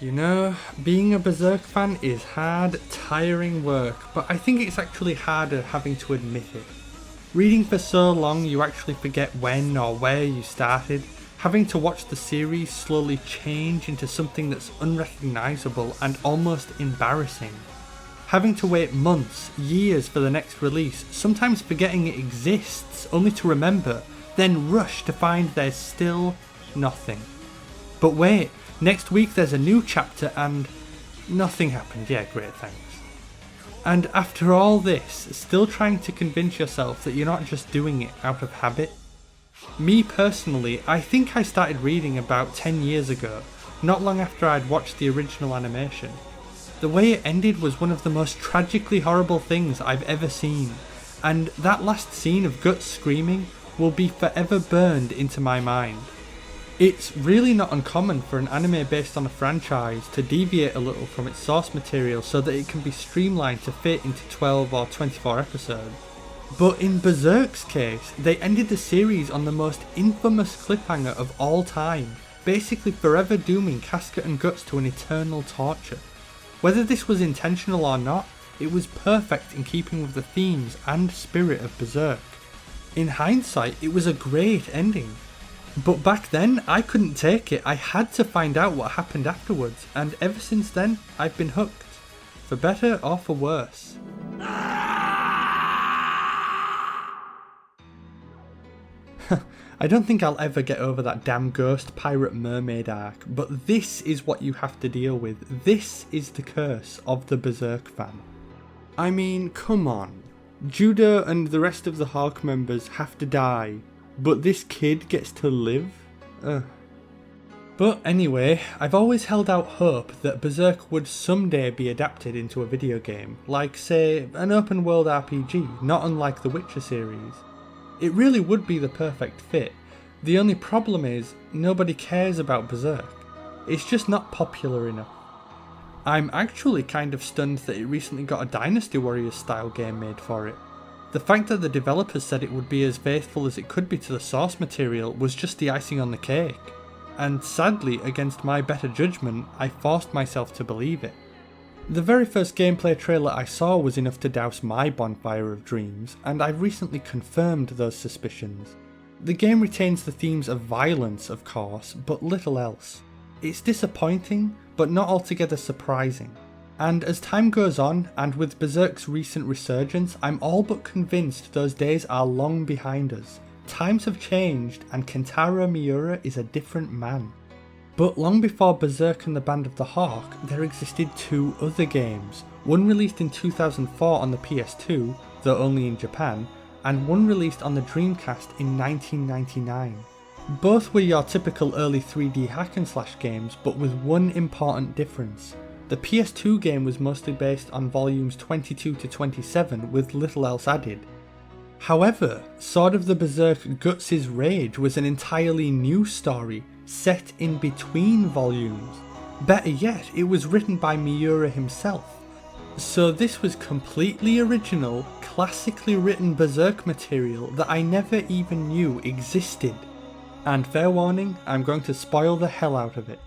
You know, being a Berserk fan is hard, tiring work, but I think it's actually harder having to admit it. Reading for so long you actually forget when or where you started, having to watch the series slowly change into something that's unrecognisable and almost embarrassing. Having to wait months, years for the next release, sometimes forgetting it exists only to remember, then rush to find there's still nothing. But wait, next week there's a new chapter and nothing happened. Yeah, great, thanks. And after all this, still trying to convince yourself that you're not just doing it out of habit? Me personally, I think I started reading about 10 years ago, not long after I'd watched the original animation. The way it ended was one of the most tragically horrible things I've ever seen, and that last scene of Guts screaming will be forever burned into my mind. It's really not uncommon for an anime based on a franchise to deviate a little from its source material so that it can be streamlined to fit into 12 or 24 episodes. But in Berserk's case, they ended the series on the most infamous cliffhanger of all time, basically forever dooming Casca and Guts to an eternal torture. Whether this was intentional or not, it was perfect in keeping with the themes and spirit of Berserk. In hindsight, it was a great ending. But back then, I couldn't take it. I had to find out what happened afterwards, and ever since then, I've been hooked. For better or for worse. I don't think I'll ever get over that damn ghost pirate mermaid arc, but this is what you have to deal with. This is the curse of the Berserk fan. I mean, come on. Judo and the rest of the Hawk members have to die, but this kid gets to live? But anyway, I've always held out hope that Berserk would someday be adapted into a video game, like say, an open world RPG, not unlike the Witcher series. It really would be the perfect fit. The only problem is, nobody cares about Berserk. It's just not popular enough. I'm actually kind of stunned that it recently got a Dynasty Warriors style game made for it. The fact that the developers said it would be as faithful as it could be to the source material was just the icing on the cake. And sadly, against my better judgment, I forced myself to believe it. The very first gameplay trailer I saw was enough to douse my bonfire of dreams, and I've recently confirmed those suspicions. The game retains the themes of violence, of course, but little else. It's disappointing, but not altogether surprising. And as time goes on, and with Berserk's recent resurgence, I'm all but convinced those days are long behind us. Times have changed, and Kentaro Miura is a different man. But long before Berserk and the Band of the Hawk, there existed two other games, one released in 2004 on the PS2, though only in Japan, and one released on the Dreamcast in 1999. Both were your typical early 3D hack and slash games, but with one important difference. The PS2 game was mostly based on volumes 22 to 27 with little else added. However, Sword of the Berserk Guts' Rage was an entirely new story, set in between volumes. Better yet, it was written by Miura himself. So this was completely original, classically written Berserk material that I never even knew existed. And fair warning, I'm going to spoil the hell out of it.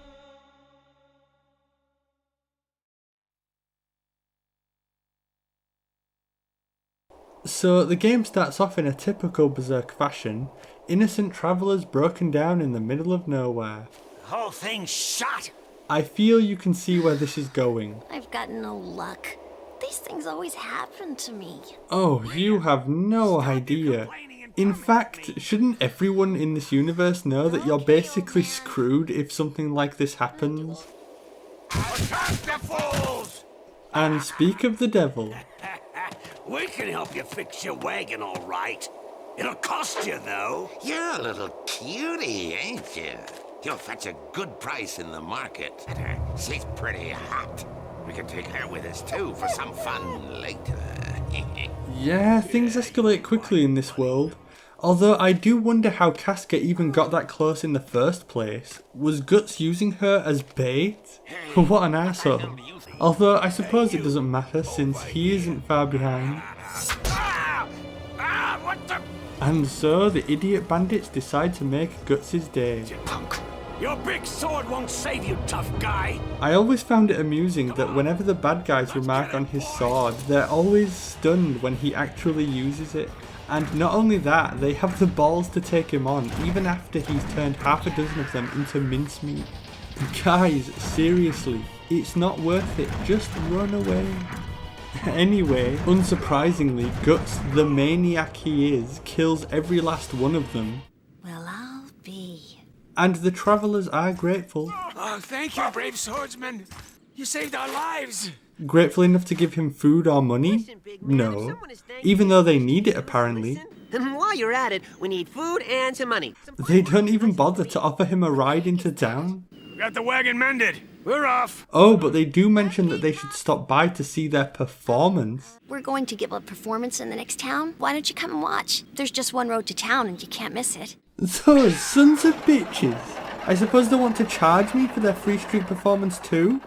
So the game starts off in a typical Berserk fashion, innocent travellers broken down in the middle of nowhere. The whole thing's shot! I feel you can see where this is going. I've got no luck. These things always happen to me. Oh, you have no idea. In fact, shouldn't everyone in this universe know that you're basically screwed if something like this happens? Attack the fools! And speak of the devil. We can help you fix your wagon, all right. It'll cost you, though. You're a little cutie, ain't you? You'll fetch a good price in the market. She's pretty hot. We can take her with us, too, for some fun later. Yeah, things escalate quickly in this world. Although I do wonder how Casca even got that close in the first place. Was Guts using her as bait? What an asshole. Although I suppose it doesn't matter since he isn't far behind. What the? And so the idiot bandits decide to make Guts' day. You punk. Your big sword won't save you, tough guy. I always found it amusing that whenever the bad guys remark on his sword, they're always stunned when he actually uses it. And not only that, they have the balls to take him on, even after he's turned half a dozen of them into mincemeat. Guys, seriously, it's not worth it, just run away. Anyway, unsurprisingly, Guts, the maniac he is, kills every last one of them. Well, I'll be. And the travellers are grateful. Oh, thank you, brave swordsman. You saved our lives. Grateful enough to give him food or money? No. Even though they need it apparently. And while you're at it, we need food and some money. They don't even bother to offer him a ride into town. Got the wagon mended. We're off. Oh, but they do mention that they should stop by to see their performance. We're going to give a performance in the next town. Why don't you come and watch? There's just one road to town and you can't miss it. Those sons of bitches. I suppose they want to charge me for their free street performance too?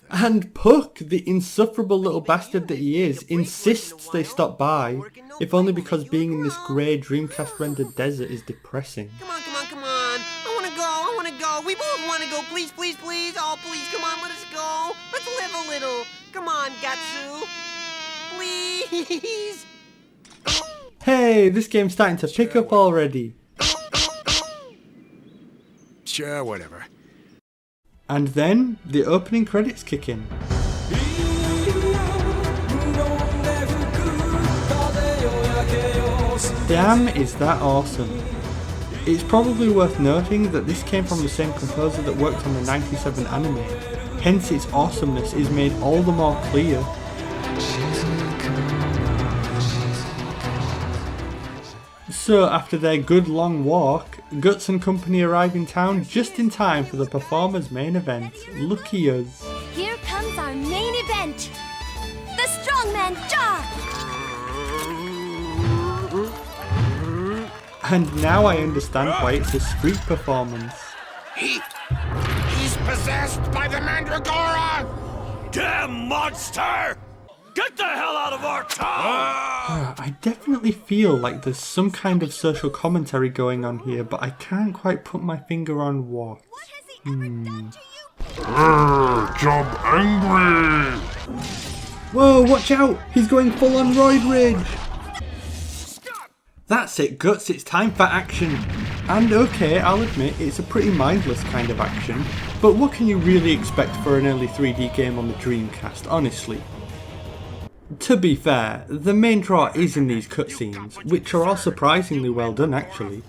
And Puck, the insufferable little bastard that he is, insists they stop by, if only because being in this grey Dreamcast rendered desert is depressing. Come on, come on, come on. I wanna go. We both wanna go. Please, please, please. Oh, please, come on, let us go. Let's live a little. Come on, Gatsu. Please. Hey, this game's starting to pick up already. Sure, whatever. And then, the opening credits kick in. Damn, is that awesome. It's probably worth noting that this came from the same composer that worked on the 97 anime, hence its awesomeness is made all the more clear. So after their good long walk, Guts and company arrive in town just in time for the performers' main event. Lucky us. Here comes our main event. The Strongman Jaw! And now I understand why it's a street performance. He's possessed by the Mandragora! Damn monster! Get the hell out of our town! I definitely feel like there's some kind of social commentary going on here, but I can't quite put my finger on what. What has he ever done to you? Jump angry! Whoa, watch out! He's going full on roid rage! That's it, Guts, it's time for action. And okay, I'll admit, it's a pretty mindless kind of action, but what can you really expect for an early 3D game on the Dreamcast, honestly? To be fair, the main draw is in these cutscenes, which are all surprisingly well done actually.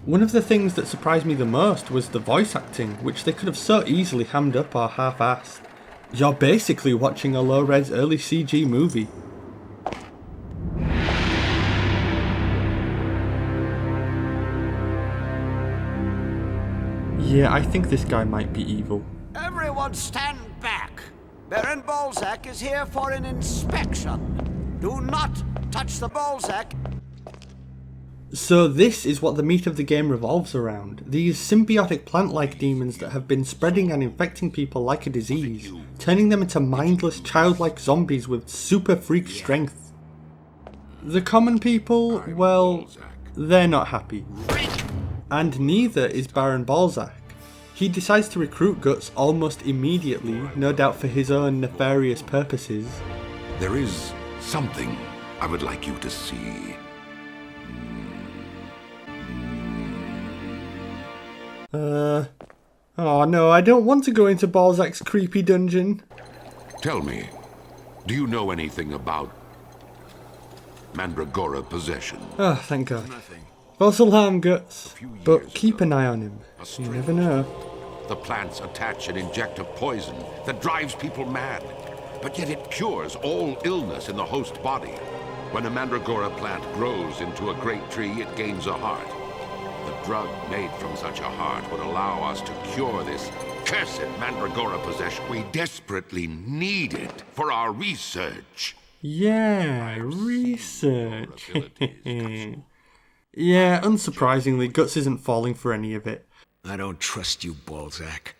One of the things that surprised me the most was the voice acting, which they could have so easily hammed up or half-assed. You're basically watching a low-res early CG movie. Yeah, I think this guy might be evil. Everyone stand back. Baron Balzac is here for an inspection. Do not touch the Balzac. So this is what the meat of the game revolves around. These symbiotic plant-like demons that have been spreading and infecting people like a disease, turning them into mindless, childlike zombies with super freak strength. The common people, well, they're not happy. And neither is Baron Balzac. He decides to recruit Guts almost immediately, no doubt for his own nefarious purposes. There is something I would like you to see. Oh no, I don't want to go into Balzac's creepy dungeon. Tell me, do you know anything about Mandragora possession? Oh, thank God. False alarm, Guts. But keep an eye on him. You never know. The plants attach and inject a poison that drives people mad, but yet it cures all illness in the host body. When a Mandragora plant grows into a great tree, it gains a heart. The drug made from such a heart would allow us to cure this cursed Mandragora possession. We desperately need it for our research. Yeah, research. Yeah, unsurprisingly, Guts isn't falling for any of it. I don't trust you, Balzac.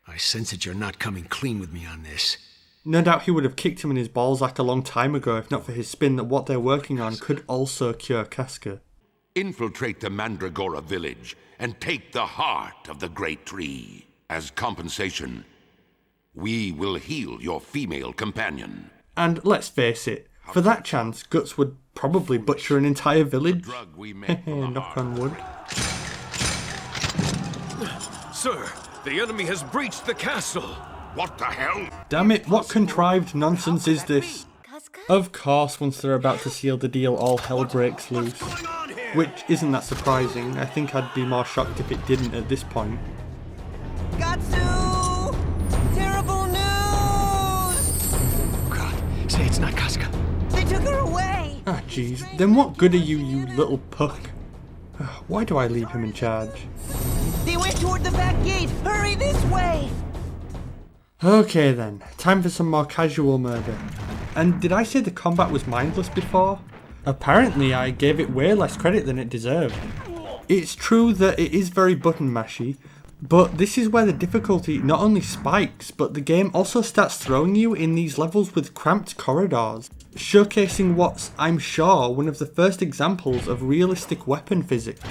I sense that you're not coming clean with me on this. No doubt he would have kicked him in his Balzac a long time ago if not for his spin that what they're working on could also cure Casca. infiltrate the Mandragora village and take the heart of the great tree. As compensation, we will heal your female companion. And let's face it, for that chance, Guts would probably butcher an entire village. Knock on wood. Sir, the enemy has breached the castle. What the hell? Damn it, what contrived nonsense is this? Of course, once they're about to seal the deal, all hell breaks loose. Which isn't that surprising. I think I'd be more shocked if it didn't at this point. Gatsu! Terrible news! God, say it's not Casca. They took her away! Ah, jeez. Then what good are you, you little puck? Why do I leave him in charge? They went toward the back gate! Hurry this way! Okay then, time for some more casual murder. And did I say the combat was mindless before? Apparently I gave it way less credit than it deserved. It's true that it is very button mashy, but this is where the difficulty not only spikes, but the game also starts throwing you in these levels with cramped corridors, showcasing what's, I'm sure, one of the first examples of realistic weapon physics.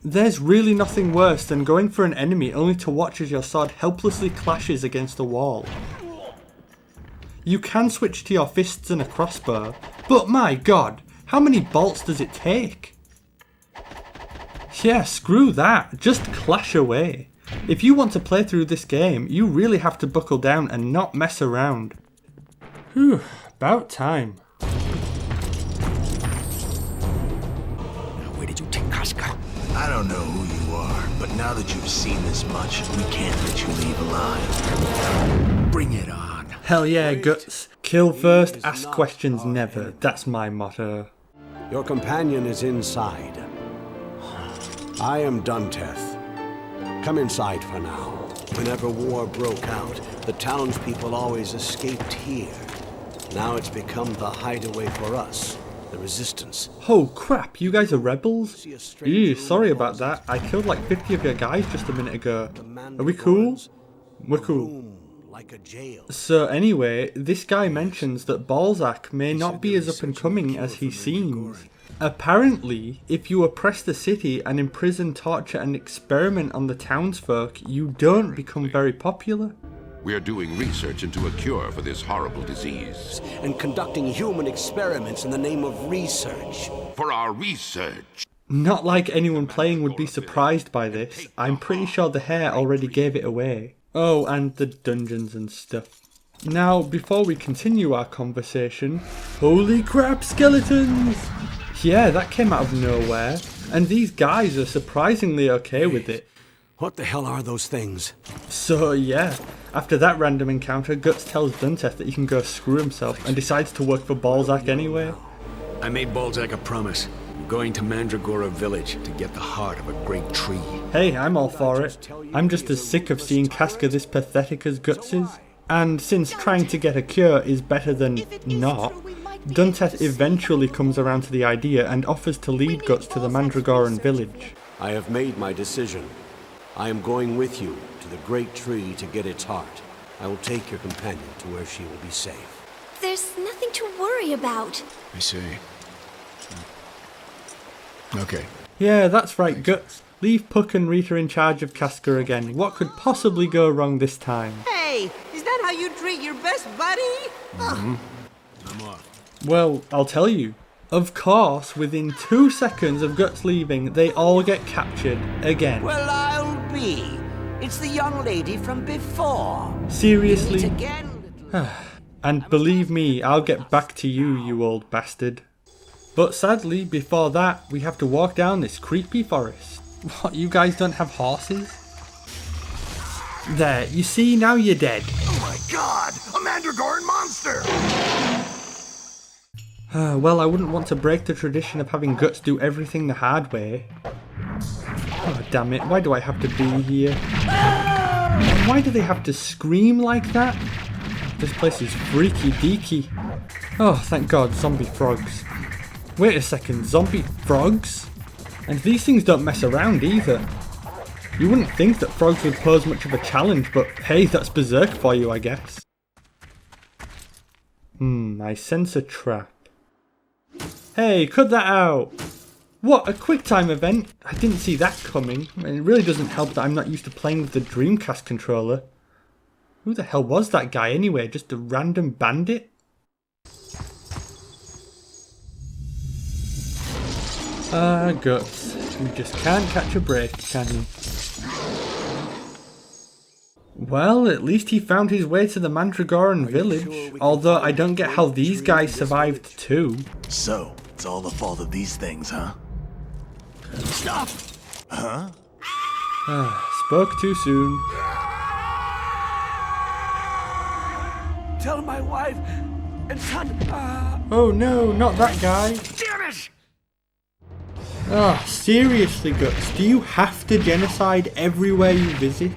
There's really nothing worse than going for an enemy only to watch as your sword helplessly clashes against a wall. You can switch to your fists and a crossbow, but my god, how many bolts does it take? Yeah, screw that, just clash away. If you want to play through this game, you really have to buckle down and not mess around. Whew, about time. Now where did you take Casca? I don't know who you are, but now that you've seen this much, we can't let you leave alive. Bring it on. Hell yeah, Guts. Kill first, ask questions never. That's my motto. Your companion is inside. I am Dunteth. Come inside for now. Whenever war broke out, the townspeople always escaped here. Now it's become the hideaway for us, the Resistance. Oh crap, you guys are rebels? Ew, sorry about that. I killed like 50 of your guys just a minute ago. Are we cool? We're cool. Like a jail. So anyway, this guy mentions that Balzac may not be as up and coming as he seems. Apparently, if you oppress the city and imprison, torture and experiment on the townsfolk, you don't become very popular. We are doing research into a cure for this horrible disease. And conducting human experiments in the name of research. For our research. Not like anyone playing would be surprised by this. I'm pretty sure the hair already gave it away. Oh, and the dungeons and stuff. Now, before we continue our conversation, holy crap, skeletons! Yeah, that came out of nowhere, and these guys are surprisingly okay with it. What the hell are those things? So yeah, after that random encounter, Guts tells Dunteth that he can go screw himself and decides to work for Balzac anyway. I made Balzac a promise. I'm going to Mandragora village to get the heart of a great tree. Hey, I'm all for it. I'm just as sick of seeing Casca this pathetic as Guts is. And since trying to get a cure is better than not, Dunteth eventually comes around to the idea and offers to lead Guts to the Mandragoran village. I have made my decision. I am going with you to the great tree to get its heart. I will take your companion to where she will be safe. There's nothing to worry about. I see. Okay. Yeah, that's right, Guts. Leave Puck and Rita in charge of Casca again. What could possibly go wrong this time? Hey, is that how you treat your best buddy? I'm off. Well, I'll tell you. Of course, within 2 seconds of Guts leaving, they all get captured again. Well, I'll be. It's the young lady from before. Seriously? Meet again, little... And believe me, I'll get back to you, you old bastard. But sadly, before that, we have to walk down this creepy forest. What, you guys don't have horses? There, you see, now you're dead. Oh my god! A Mandragoran monster! Well, I wouldn't want to break the tradition of having Guts do everything the hard way. Oh, damn it, why do I have to be here? And why do they have to scream like that? This place is freaky deaky. Oh, thank god, zombie frogs. Wait a second, zombie frogs? And these things don't mess around either. You wouldn't think that frogs would pose much of a challenge, but hey, that's Berserk for you, I guess. I sense a trap. Hey, cut that out! What, a QuickTime event? I didn't see that coming. It really doesn't help that I'm not used to playing with the Dreamcast controller. Who the hell was that guy anyway? Just a random bandit? Ah, Guts. You just can't catch a break, can you? Well, at least he found his way to the Mandragoran village. Although I don't get how these guys survived too. So, it's all the fault of these things, huh? Stop! Huh? Spoke too soon. Tell my wife and son. Oh no, not that guy. Damn it! Oh, seriously, Guts, do you have to genocide everywhere you visit?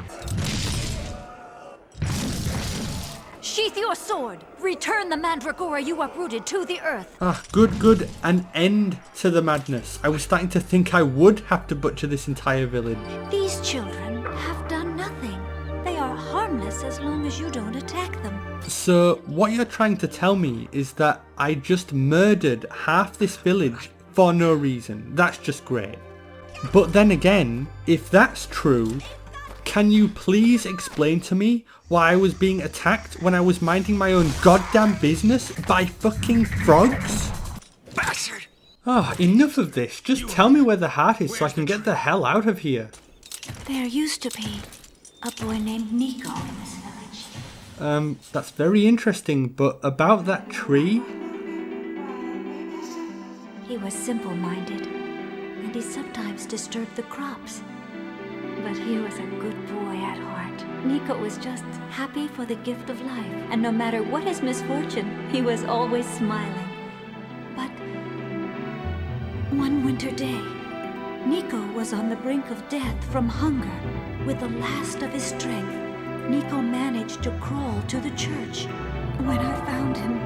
Sheath your sword! Return the Mandragora you uprooted to the earth! Ah, good. An end to the madness. I was starting to think I would have to butcher this entire village. These children have done nothing. They are harmless as long as you don't attack them. So, what you're trying to tell me is that I just murdered half this village for no reason. That's just great. But then again, if that's true, can you please explain to me why I was being attacked when I was minding my own goddamn business by fucking frogs? Bastard! Oh, enough of this. Just tell me where the heart is so I can get the hell out of here. There used to be a boy named Nico in this village. That's very interesting, but about that tree? He was simple-minded, and he sometimes disturbed the crops. But he was a good boy at heart. Nico was just happy for the gift of life, and no matter what his misfortune, he was always smiling. But one winter day, Nico was on the brink of death from hunger. With the last of his strength, Nico managed to crawl to the church. When I found him,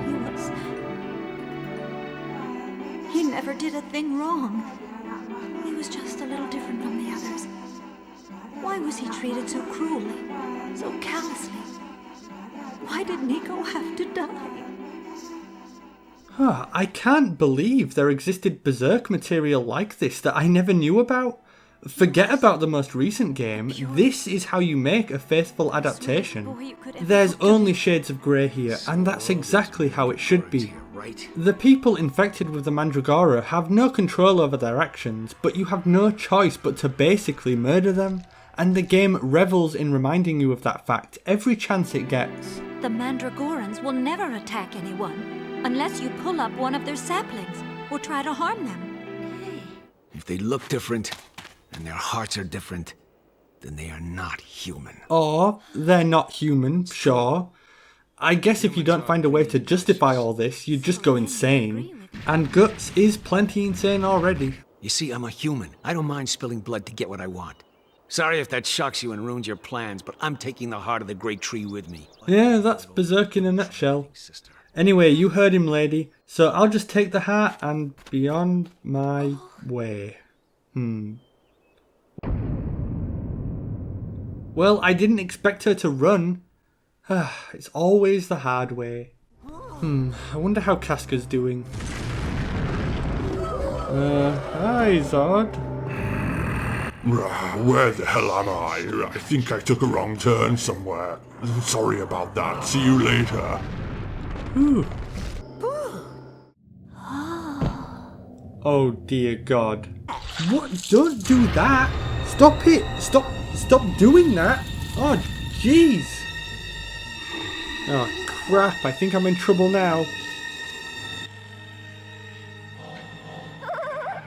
he never did a thing wrong. He was just a little different from the others. Why was he treated so cruelly, so callously? Why did Nico have to die? I can't believe there existed Berserk material like this that I never knew about. Forget about the most recent game, this is how you make a faithful adaptation. There's only shades of grey here, and that's exactly how it should be. The people infected with the Mandragora have no control over their actions, but you have no choice but to basically murder them. And the game revels in reminding you of that fact every chance it gets. The Mandragorans will never attack anyone, unless you pull up one of their saplings, or try to harm them. If they look different, and their hearts are different, then they are not human. Or, they're not human, sure. I guess if you don't find a way to justify all this, you'd just go insane. And Guts is plenty insane already. You see, I'm a human. I don't mind spilling blood to get what I want. Sorry if that shocks you and ruins your plans, but I'm taking the heart of the great tree with me. Yeah, that's Berserk in a nutshell. Anyway, you heard him, lady. So I'll just take the heart and be on my way. Well, I didn't expect her to run. It's always the hard way. I wonder how Casca's doing. Hi, Zod. Where the hell am I? I think I took a wrong turn somewhere. Sorry about that. See you later. Oh dear God. What? Don't do that. Stop it. Stop doing that. Oh jeez. Oh crap. I think I'm in trouble now.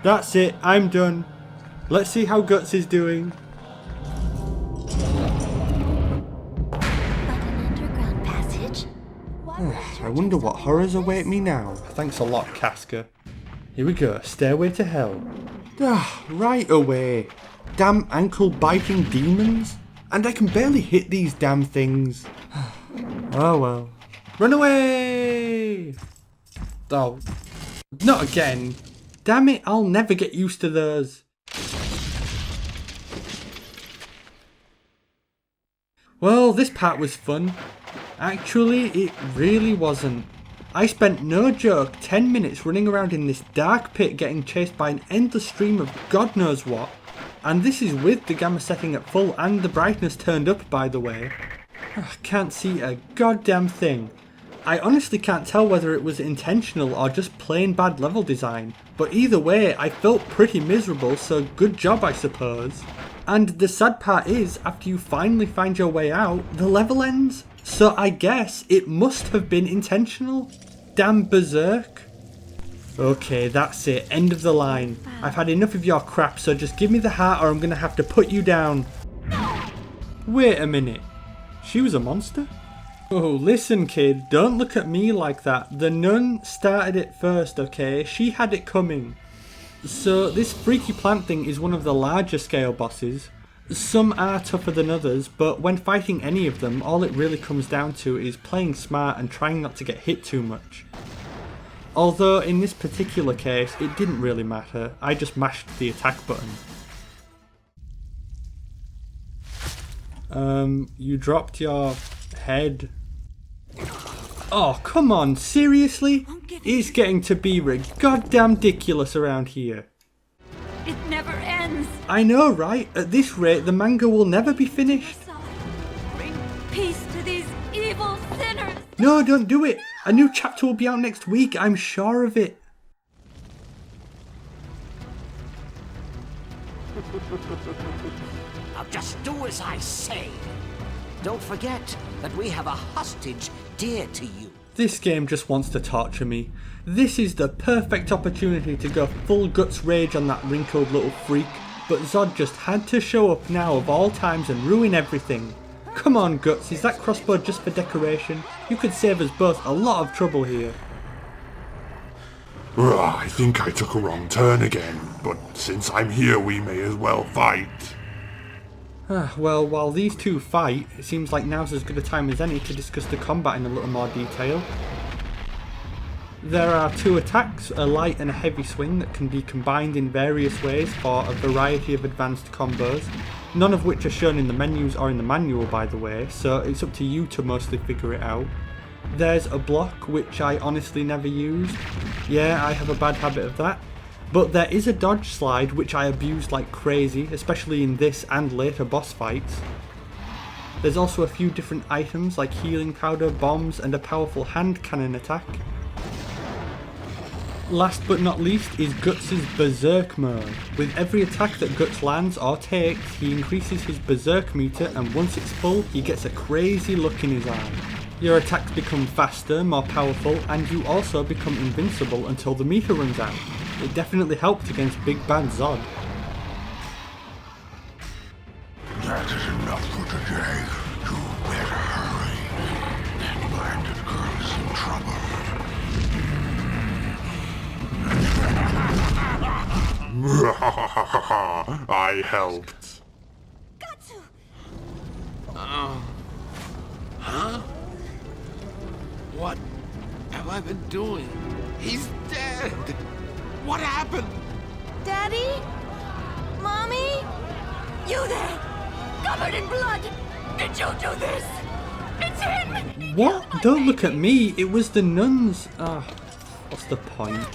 That's it. I'm done. Let's see how Guts is doing. But an underground passage? I wonder what horrors await me now. Thanks a lot, Casca. Here we go. Stairway to Hell. Right away. Damn ankle-biting demons. And I can barely hit these damn things. Oh well. Run away! Oh. Not again. Damn it, I'll never get used to those. Well, this part was fun. Actually, it really wasn't. I spent, no joke, 10 minutes running around in this dark pit getting chased by an endless stream of God knows what. And this is with the gamma setting at full and the brightness turned up, by the way. I can't see a goddamn thing. I honestly can't tell whether it was intentional or just plain bad level design, but either way I felt pretty miserable, so good job I suppose. And the sad part is, after you finally find your way out, the level ends. So I guess it must have been intentional. Damn Berserk. Okay, that's it, end of the line. I've had enough of your crap, so just give me the heart or I'm gonna have to put you down. Wait a minute, she was a monster? Oh, listen kid, don't look at me like that. The nun started it first, okay? She had it coming. So this freaky plant thing is one of the larger scale bosses. Some are tougher than others, but when fighting any of them, all it really comes down to is playing smart and trying not to get hit too much. Although in this particular case, it didn't really matter. I just mashed the attack button. You dropped your head. Oh, come on, seriously? It's getting to be goddamn ridiculous around here. It never ends. I know, right? At this rate, the manga will never be finished. Bring peace to these evil sinners. No, don't do it. A new chapter will be out next week, I'm sure of it. Now just do as I say. Don't forget that we have a hostage dear to you. This game just wants to torture me. This is the perfect opportunity to go full guts rage on that wrinkled little freak, but Zod just had to show up now of all times and ruin everything. Come on Guts, is that crossbow just for decoration? You could save us both a lot of trouble here. I think I took a wrong turn again, but since I'm here we may as well fight. Well, while these two fight, it seems like now's as good a time as any to discuss the combat in a little more detail. There are two attacks, a light and a heavy swing, that can be combined in various ways for a variety of advanced combos, none of which are shown in the menus or in the manual by the way, so it's up to you to mostly figure it out. There's a block, which I honestly never used. Yeah, I have a bad habit of that. But there is a dodge slide, which I abuse like crazy, especially in this and later boss fights. There's also a few different items like healing powder, bombs, and a powerful hand cannon attack. Last but not least is Guts' Berserk mode. With every attack that Guts lands or takes, he increases his Berserk meter, and once it's full, he gets a crazy look in his eye. Your attacks become faster, more powerful, and you also become invincible until the meter runs out. It definitely helped against Big Bad Zod. That is enough for today. You better hurry. That bandit girl is in trouble. I helped. Huh? What have I been doing? He's dead! What happened? Daddy? Mommy? You there, covered in blood. Did you do this? It's him. What? Don't look at me, it was the nuns. What's the point?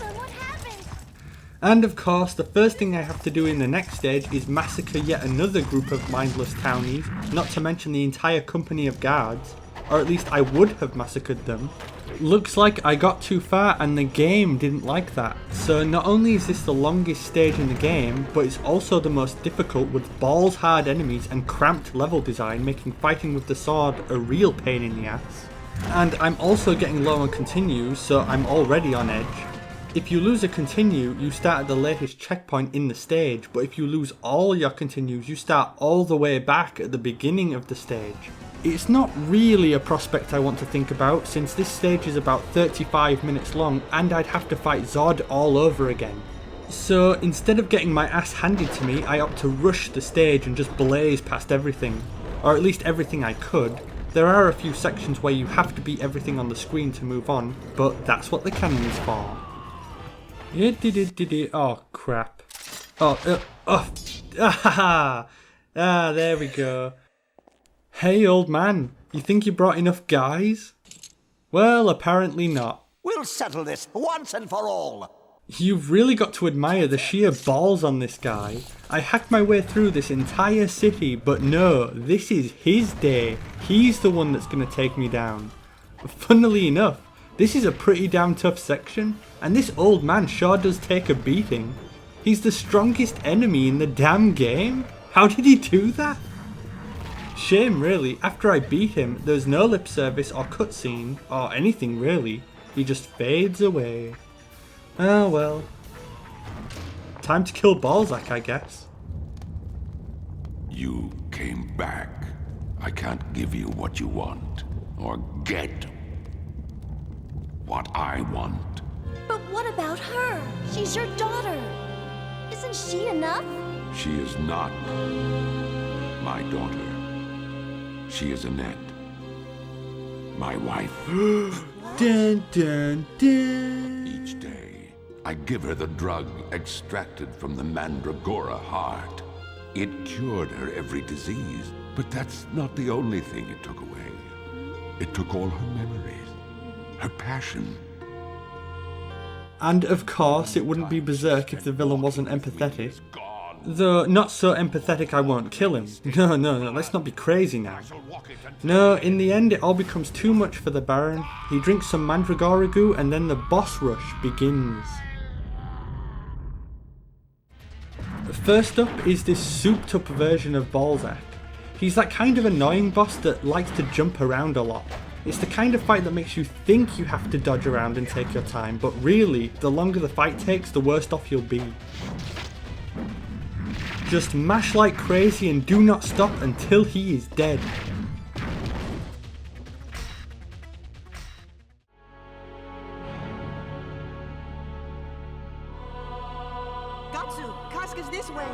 And of course, the first thing I have to do in the next stage is massacre yet another group of mindless townies, not to mention the entire company of guards, or at least I would have massacred them. Looks like I got too far and the game didn't like that. So not only is this the longest stage in the game, but it's also the most difficult with balls hard enemies and cramped level design, making fighting with the sword a real pain in the ass. And I'm also getting low on continues, so I'm already on edge. If you lose a continue, you start at the latest checkpoint in the stage, but if you lose all your continues, you start all the way back at the beginning of the stage. It's not really a prospect I want to think about, since this stage is about 35 minutes long and I'd have to fight Zod all over again. So instead of getting my ass handed to me, I opt to rush the stage and just blaze past everything. Or at least everything I could. There are a few sections where you have to beat everything on the screen to move on, but that's what the cannon is for. Oh crap. There we go. Hey old man, you think you brought enough guys? Well, apparently not. We'll settle this once and for all. You've really got to admire the sheer balls on this guy. I hacked my way through this entire city, but no, this is his day. He's the one that's going to take me down. Funnily enough, this is a pretty damn tough section, and this old man sure does take a beating. He's the strongest enemy in the damn game. How did he do that? Shame really, after I beat him, there's no lip service or cutscene, or anything really. He just fades away. Oh well. Time to kill Balzac, I guess. You came back. I can't give you what you want, or get what I want. But what about her? She's your daughter. Isn't she enough? She is not my daughter. She is Annette, my wife. Dun dun dun. Each day, I give her the drug extracted from the Mandragora heart. It cured her every disease, but that's not the only thing it took away. It took all her memories, her passion. And of course, it wouldn't be Berserk if the villain wasn't empathetic. Though not so empathetic I won't kill him. No, let's not be crazy now. No, in the end it all becomes too much for the Baron. He drinks some Mandragora goo and then the boss rush begins. First up is this souped up version of Balzac. He's that kind of annoying boss that likes to jump around a lot. It's the kind of fight that makes you think you have to dodge around and take your time, but really, the longer the fight takes, the worse off you'll be. Just mash like crazy and do not stop until he is dead. Gatsu, Casca's this way.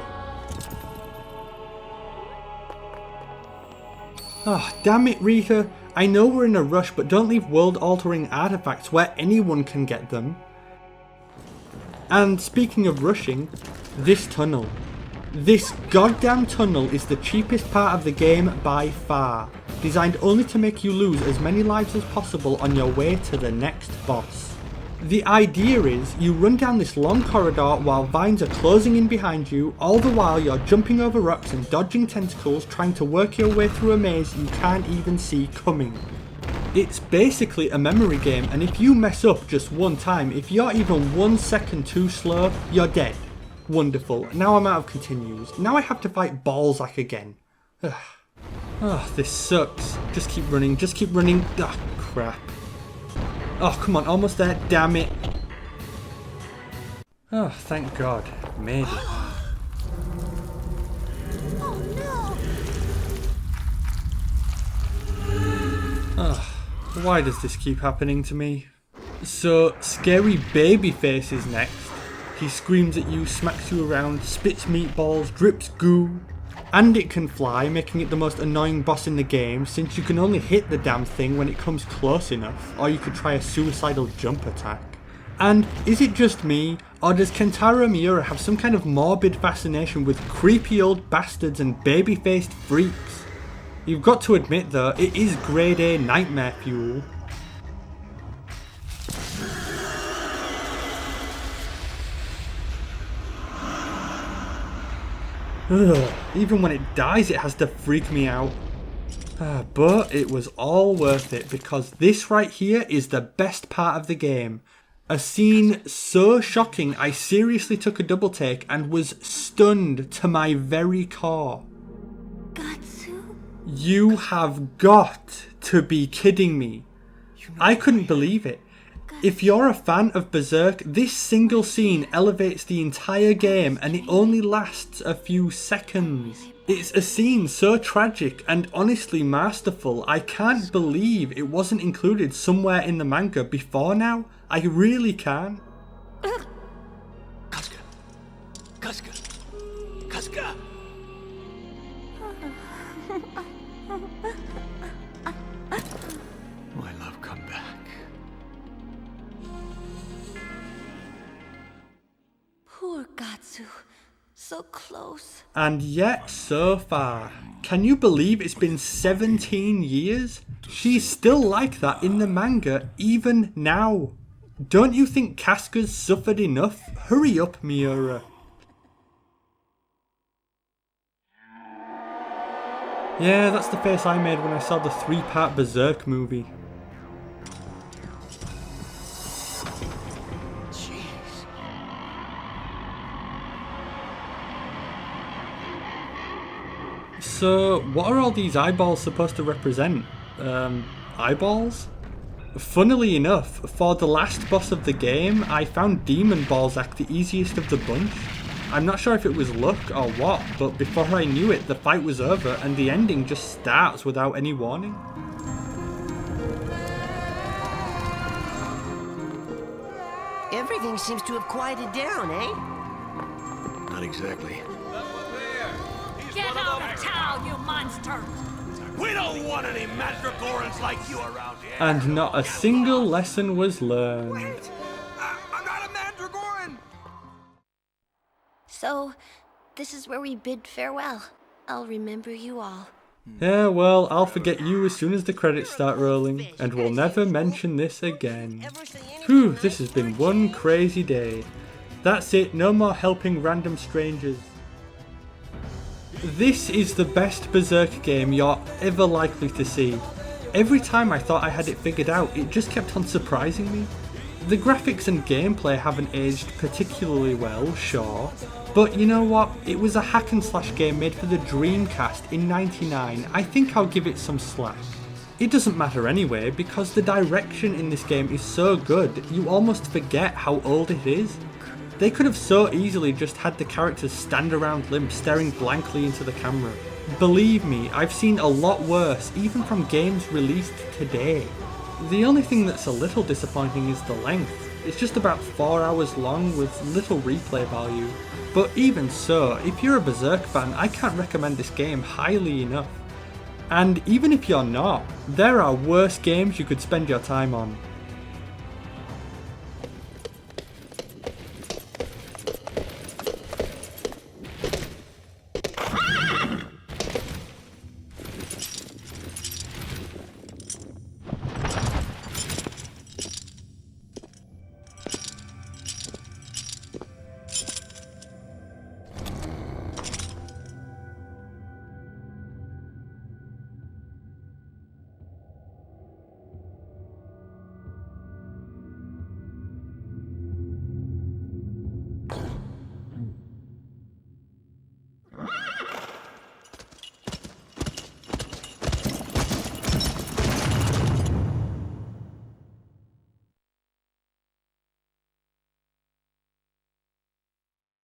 Oh, damn it, Rika. I know we're in a rush, but don't leave world-altering artifacts where anyone can get them. And speaking of rushing, this tunnel. This goddamn tunnel is the cheapest part of the game by far, designed only to make you lose as many lives as possible on your way to the next boss. The idea is you run down this long corridor while vines are closing in behind you, all the while you're jumping over rocks and dodging tentacles trying to work your way through a maze you can't even see coming. It's basically a memory game, and if you mess up just one time, if you're even 1 second too slow, you're dead. Wonderful. Now I'm out of continues. Now I have to fight Balzac again. Ugh. Oh, this sucks. Just keep running. Just keep running. Ah, crap. Oh, come on. Almost there. Damn it. Oh, thank God. Made it. Oh no! Oh, why does this keep happening to me? So, Scary Babyface is next. He screams at you, smacks you around, spits meatballs, drips goo. And it can fly, making it the most annoying boss in the game, since you can only hit the damn thing when it comes close enough, or you could try a suicidal jump attack. And is it just me, or does Kentaro Miura have some kind of morbid fascination with creepy old bastards and baby-faced freaks? You've got to admit though, it is grade A nightmare fuel. Ugh, even when it dies it has to freak me out. But it was all worth it, because this right here is the best part of the game. A scene so shocking I seriously took a double take and was stunned to my very core. Gatsu? You have got to be kidding me. I couldn't believe it. If you're a fan of Berserk, this single scene elevates the entire game and it only lasts a few seconds. It's a scene so tragic and honestly masterful, I can't believe it wasn't included somewhere in the manga before now. I really can't. Casca! Casca! Casca! My love, come back. Poor Gatsu. So close. And yet, so far. Can you believe it's been 17 years? She's still like that in the manga, even now. Don't you think Casca's suffered enough? Hurry up, Miura. Yeah, that's the face I made when I saw the 3-part Berserk movie. Jeez. So, what are all these eyeballs supposed to represent? Eyeballs? Funnily enough, for the last boss of the game, I found Demon Balzac the easiest of the bunch. I'm not sure if it was luck or what, but before I knew it, the fight was over and the ending just starts without any warning. Everything seems to have quieted down, eh? Not exactly. Get out of town, you monster! We don't want any mandragorans like you around here. And not a single lesson was learned. Wait! I'm not a mandragoran! So, this is where we bid farewell. I'll remember you all. Yeah, well, I'll forget you as soon as the credits start rolling, and we'll never mention this again. Whew, this has been one crazy day. That's it, no more helping random strangers. This is the best Berserk game you're ever likely to see. Every time I thought I had it figured out, it just kept on surprising me. The graphics and gameplay haven't aged particularly well, sure, but you know what, it was a hack and slash game made for the Dreamcast in '99, I think I'll give it some slack. It doesn't matter anyway, because the direction in this game is so good, you almost forget how old it is. They could have so easily just had the characters stand around limp staring blankly into the camera. Believe me, I've seen a lot worse, even from games released today. The only thing that's a little disappointing is the length. It's just about 4 hours long with little replay value. But even so, if you're a Berserk fan, I can't recommend this game highly enough. And even if you're not, there are worse games you could spend your time on.